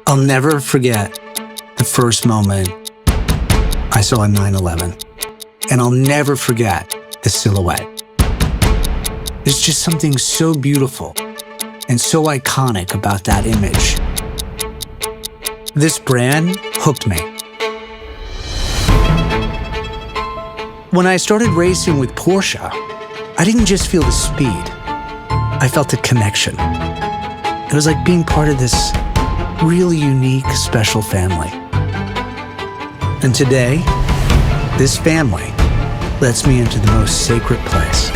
I'll never forget the first moment I saw a 911. And I'll never forget the silhouette. There's just something so beautiful and so iconic about that image. This brand hooked me. When I started racing with Porsche, I didn't just feel the speed. I felt a connection. It was like being part of this really unique, special family. And today, this family lets me into the most sacred place.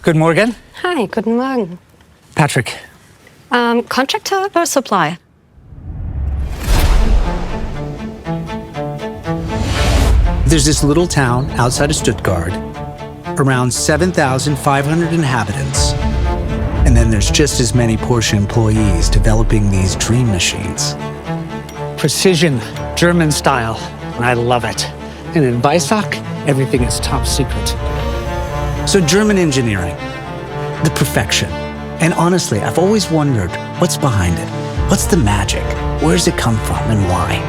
Good morning. Hi, guten Morgen. Patrick. Contractor or supplier? There's this little town outside of Stuttgart, around 7,500 inhabitants. And then there's just as many Porsche employees developing these dream machines. Precision, German style, and I love it. And in Weissach, everything is top secret. So German engineering, the perfection. And honestly, I've always wondered, what's behind it? What's the magic? Where does it come from and why?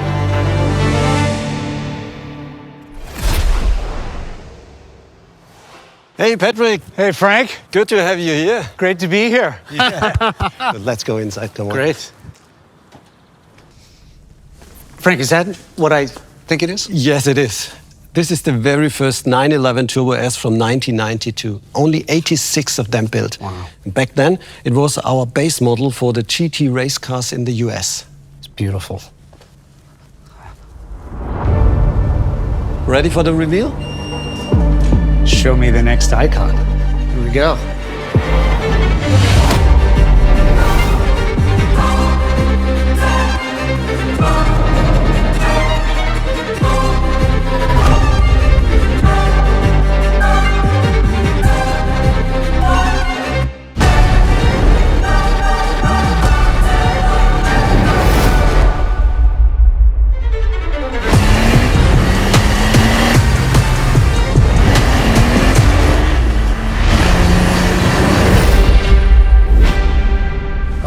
Hey, Patrick. Hey, Frank. Good to have you here. Great to be here. Yeah. Let's go inside, come on. Great. Frank, is that what I think it is? Yes, it is. This is the very first 911 Turbo S from 1992. Only 86 of them built. Wow. Back then, it was our base model for the GT race cars in the US. It's beautiful. Ready for the reveal? Show me the next icon. Here we go.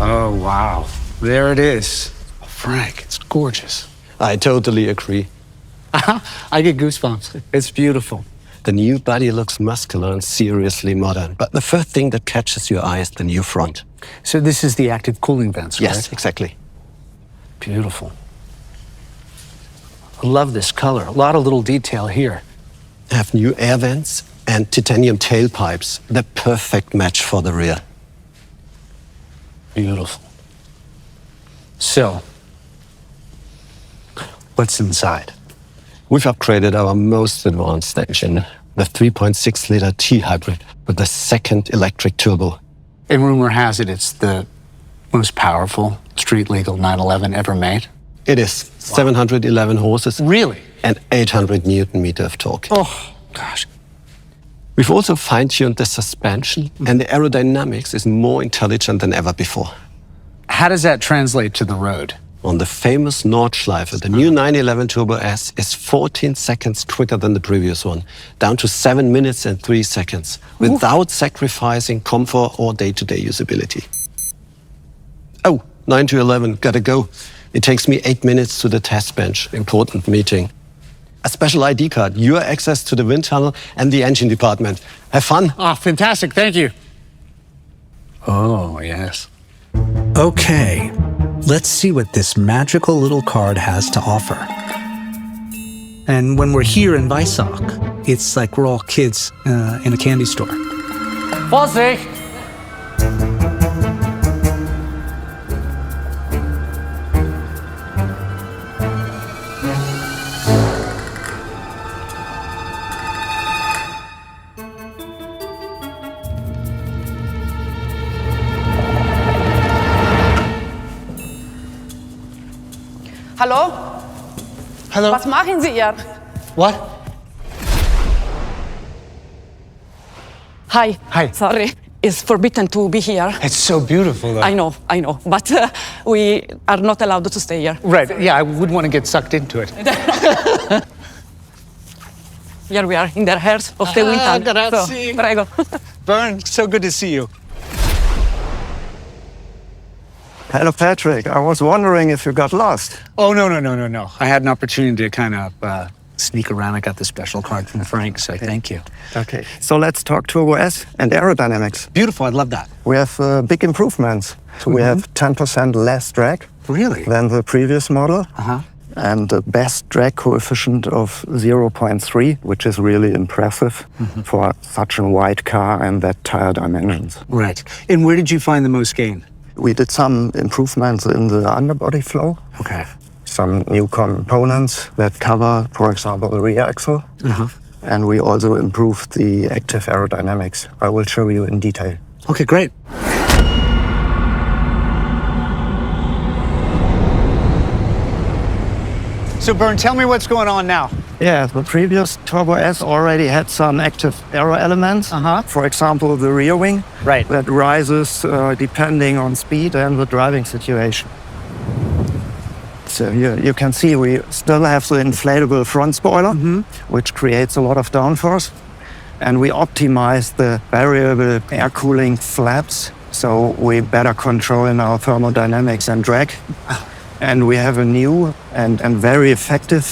Oh, wow. There it is. Frank, it's gorgeous. I totally agree. I get goosebumps. It's beautiful. The new body looks muscular and seriously modern. But the first thing that catches your eye is the new front. So this is the active cooling vents, right? Yes, exactly. Beautiful. I love this color. A lot of little detail here. Have new air vents and titanium tailpipes. The perfect match for the rear. Beautiful. So, what's inside? We've upgraded our most advanced engine, the 3.6-liter T-Hybrid with the second electric turbo. And rumor has it it's the most powerful street-legal 911 ever made. It is 711 horses. Really? And 800 Newton-meter of torque. Oh, gosh. We've also fine-tuned the suspension, and the aerodynamics is more intelligent than ever before. How does that translate to the road? On the famous Nordschleife, the new 911 Turbo S is 14 seconds quicker than the previous one, down to 7 minutes and 3 seconds, without sacrificing comfort or day-to-day usability. Oh, 9 to 11, gotta go. It takes me 8 minutes to the test bench, important meeting. A special ID card, your access to the wind tunnel and the engine department. Have fun. Oh, fantastic, thank you. Oh, yes. Okay, let's see what this magical little card has to offer. And when we're here in Weissach, it's like we're all kids in a candy store. Vorsicht! Hallo? Hello? Was machen Sie hier? What? Hi. Hi. Sorry, it's forbidden to be here. It's so beautiful, though. I know, but we are not allowed to stay here. Right, yeah, I wouldn't want to get sucked into it. Here we are in the heart of the wind tunnel. grazie. So, prego. Bern, so good to see you. Hello, Patrick. I was wondering if you got lost. Oh, no. I had an opportunity to kind of sneak around. I got the special card from Frank, so thank you. Okay, so let's talk Turbo S and aerodynamics. Beautiful. I'd love that. We have big improvements. So we have 10% less drag Really? than the previous model. And the best drag coefficient of 0.3, which is really impressive for such a wide car and that tire dimensions. Right. And where did you find the most gain? We did some improvements in the underbody flow. Okay. Some new components that cover, for example, the rear axle. And we also improved the active aerodynamics. I will show you in detail. Okay, great. So, Bern, tell me what's going on now. Yeah, the previous Turbo S already had some active aero elements. For example, the rear wing. Right. That rises depending on speed and the driving situation. So you can see we still have the inflatable front spoiler, which creates a lot of downforce. And we optimize the variable air cooling flaps, so we better control in our thermodynamics and drag. And we have a new and very effective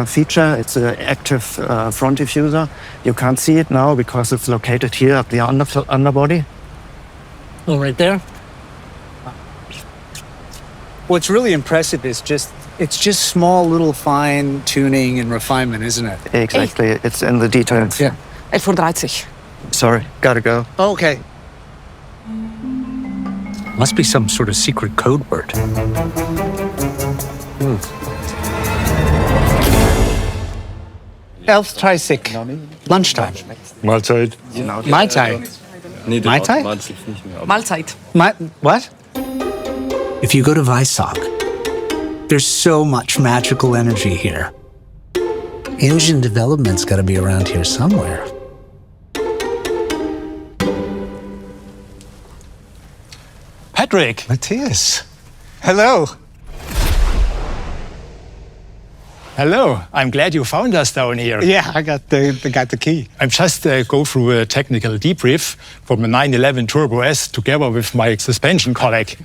feature. It's an active front diffuser. You can't see it now because it's located here at the underbody. Oh, right there? What's really impressive is it's just small little fine tuning and refinement, isn't it? Exactly, it's in the details. Yeah. Er verdraait zich. Sorry, gotta go. Okay. Must be some sort of secret code word. Elf Tricyc. Lunchtime. Mahlzeit. Mai Tai. Nee, Mai Tai? Mahlzeit. What? If you go to Weissach, there's so much magical energy here. Engine development's got to be around here somewhere. Patrick, Matthias. Hello. hello. I'm glad you found us down here. Yeah, I got the key. I'm just go through a technical debrief from the 911 Turbo S together with my suspension colleague.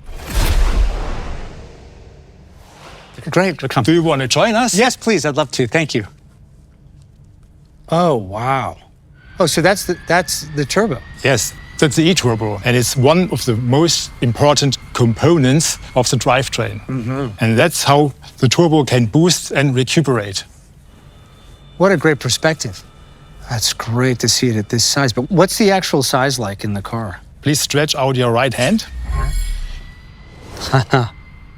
Great. Do you want to join us? Yes, please. I'd love to. Thank you. Oh, wow. Oh, so that's the turbo. Yes, that's the e-turbo, and it's one of the most important components of the drivetrain. And that's how the turbo can boost and recuperate. What a great perspective. That's great to see it at this size. But what's the actual size like in the car? Please stretch out your right hand.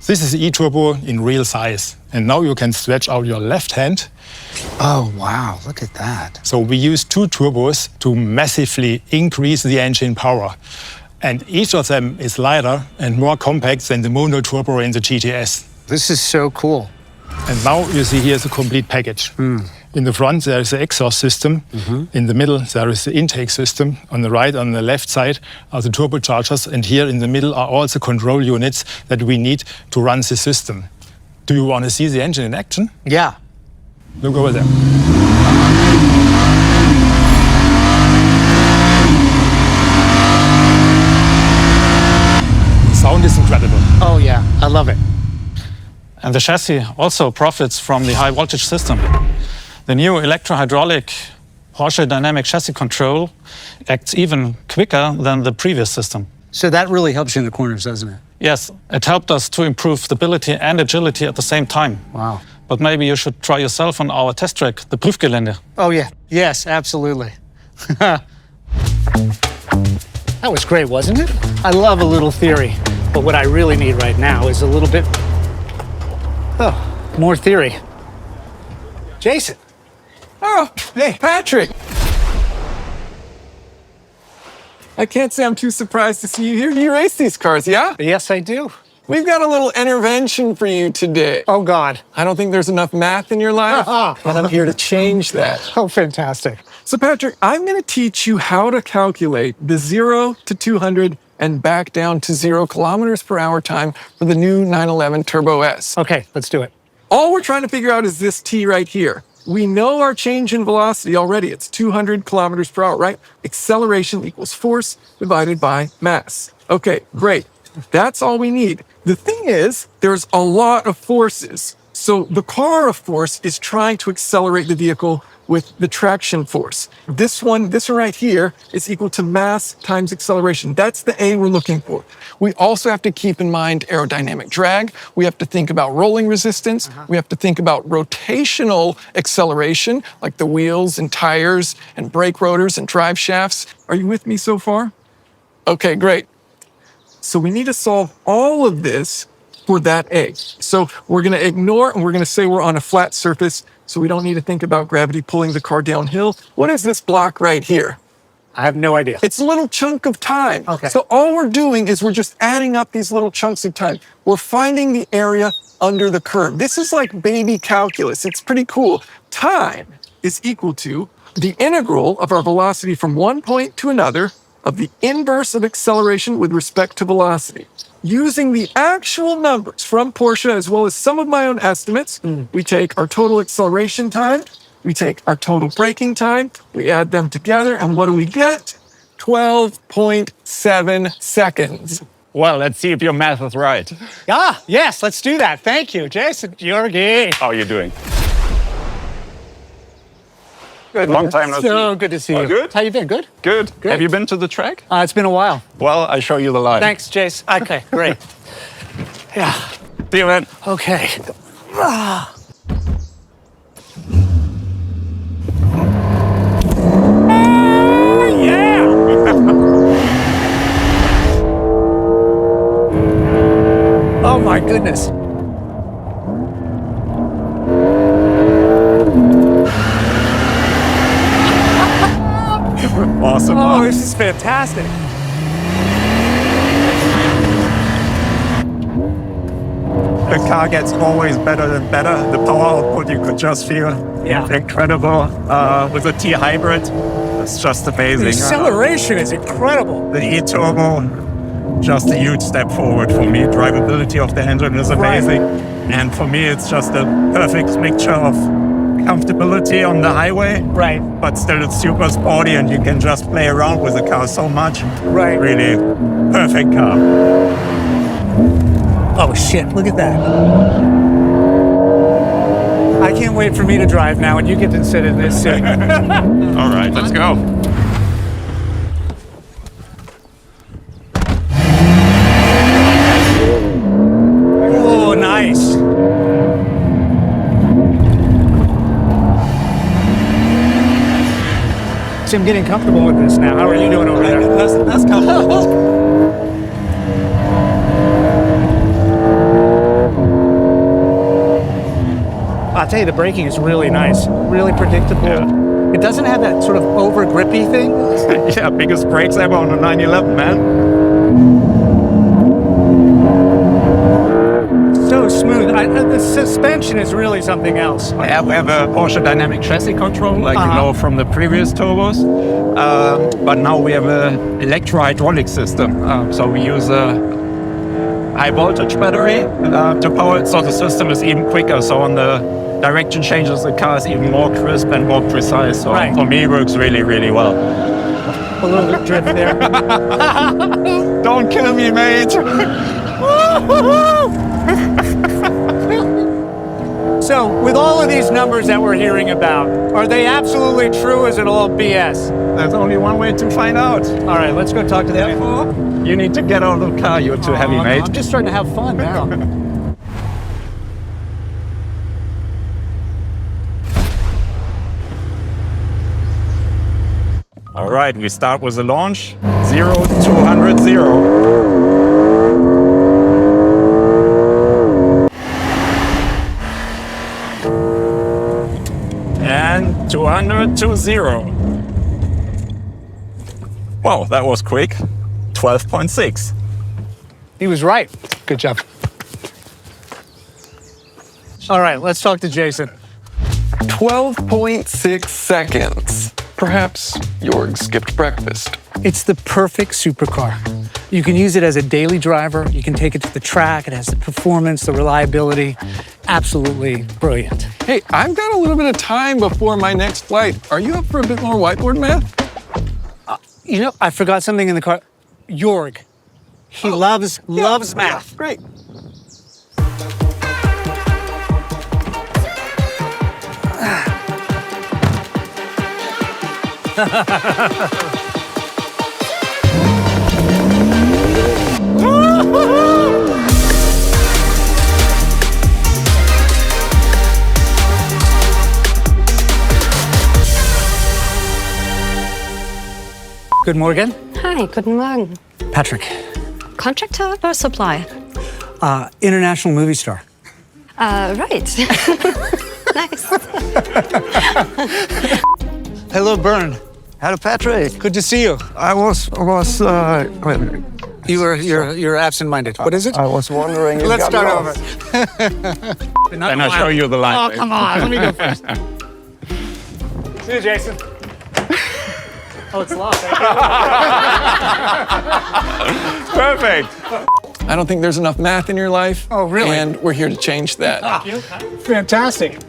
This is the e-turbo in real size. And now you can stretch out your left hand. Oh, wow. Look at that. So we use two turbos to massively increase the engine power. And each of them is lighter and more compact than the mono turbo in the GTS. This is so cool. And now you see here's a complete package. In the front, there is the exhaust system. In the middle, there is the intake system. On the right, on the left side, are the turbochargers. And here in the middle are all the control units that we need to run the system. Do you want to see the engine in action? Yeah. Look over there. The sound is incredible. Oh, yeah. I love it. And the chassis also profits from the high voltage system. The new electro-hydraulic Porsche Dynamic Chassis Control acts even quicker than the previous system. So that really helps you in the corners, doesn't it? Yes, it helped us to improve stability and agility at the same time. Wow. But maybe you should try yourself on our test track, the Prüfgelände. Oh, yeah. Yes, absolutely. That was great, wasn't it? I love a little theory. But what I really need right now is a little bit... Oh, more theory. Jason. Oh, hey, Patrick. I can't say I'm too surprised to see you here. You race these cars, yeah? Yes, I do. We've got a little intervention for you today. Oh, God. I don't think there's enough math in your life, and I'm here to change that. Oh, fantastic. So, Patrick, I'm going to teach you how to calculate the 0 to 200 and back down to 0 kilometers per hour time for the new 911 Turbo S. Okay, let's do it. All we're trying to figure out is this T right here. We know our change in velocity already. It's 200 kilometers per hour, right? Acceleration equals force divided by mass. Okay, great. That's all we need. The thing is, there's a lot of forces. So the car, of course, is trying to accelerate the vehicle with the traction force. This one right here is equal to mass times acceleration. That's the A we're looking for. We also have to keep in mind aerodynamic drag. We have to think about rolling resistance. We have to think about rotational acceleration, like the wheels and tires and brake rotors and drive shafts. Are you with me so far? Okay, great. So we need to solve all of this for that A. So we're going to ignore and we're going to say we're on a flat surface, so we don't need to think about gravity pulling the car downhill. What is this block right here? I have no idea. It's a little chunk of time. Okay. So all we're doing is we're just adding up these little chunks of time. We're finding the area under the curve. This is like baby calculus. It's pretty cool. Time is equal to the integral of our velocity from one point to another of the inverse of acceleration with respect to velocity. Using the actual numbers from Porsche as well as some of my own estimates, we take our total acceleration time, we take our total braking time, we add them together, and what do we get? 12.7 seconds. Well, let's see if your math is right. Ah, yes, let's do that. Thank you, Jason. Georgi. How are you doing? Good. Long time no see. So good to see you. Good? How you been? Good? Good. Good. Have you been to the track? It's been a while. Well, I show you the line. Thanks, Jace. Okay, great. Yeah, See you, man. okay. Oh my goodness. Awesome. Oh, this is fantastic. The car gets always better and better. The power output you could just feel. Yeah. Incredible. With the T hybrid, it's just amazing. The acceleration is incredible. The e-turbo, just a huge step forward for me. Drivability of the engine is amazing. And for me, it's just a perfect mixture of comfortability on the highway, Right. but still it's super sporty and you can just play around with the car so much. Right. Really perfect car. Oh shit, look at that. I can't wait for me to drive now and you get to sit in this seat. All right, let's go. Oh, nice. See, I'm getting comfortable with this now. How are you doing over there? That's comfortable. I'll tell you, the braking is really nice, really predictable. Yeah. It doesn't have that sort of over grippy thing. Yeah, biggest brakes ever on a 911, man. So smooth. The suspension is really something else. Yeah, we have a Porsche dynamic chassis control, like you know from the previous turbos. But now we have an electro-hydraulic system. So we use a high voltage battery to power it, so the system is even quicker. So on the direction changes, the car is even more crisp and more precise. So Right. for me, it works really, really well. A little bit drift there. Don't kill me, mate. So, with all of these numbers that we're hearing about, are they absolutely true? Is it all BS? There's only one way to find out. All right, let's go talk to them. You need to get out of the car. You're too heavy, mate. I'm just starting to have fun now. All right, we start with the launch. 0 to 100, 0. And 200 to 0. Wow, that was quick. 12.6. He was right. Good job. All right, let's talk to Jason. 12.6 seconds. Perhaps Jorg skipped breakfast. It's the perfect supercar. You can use it as a daily driver. You can take it to the track. It has the performance, the reliability. Absolutely brilliant. Hey, I've got a little bit of time before my next flight. Are you up for a bit more whiteboard math? You know, I forgot something in the car. Jorg, He loves math. Great. Good morning. Hi, guten Morgen. Patrick, Contractor or supplier? international movie star. Right. Nice. Hello, Bern. Hello, Patrick. Good to see you. I was You're absent-minded. What is it? I was wondering. Let's start over. Then I'll show you the line. Oh, come on. Let me go first. See you, Jason. Oh, it's locked. Perfect. I don't think there's enough math in your life. Oh, really? And we're here to change that. Fantastic.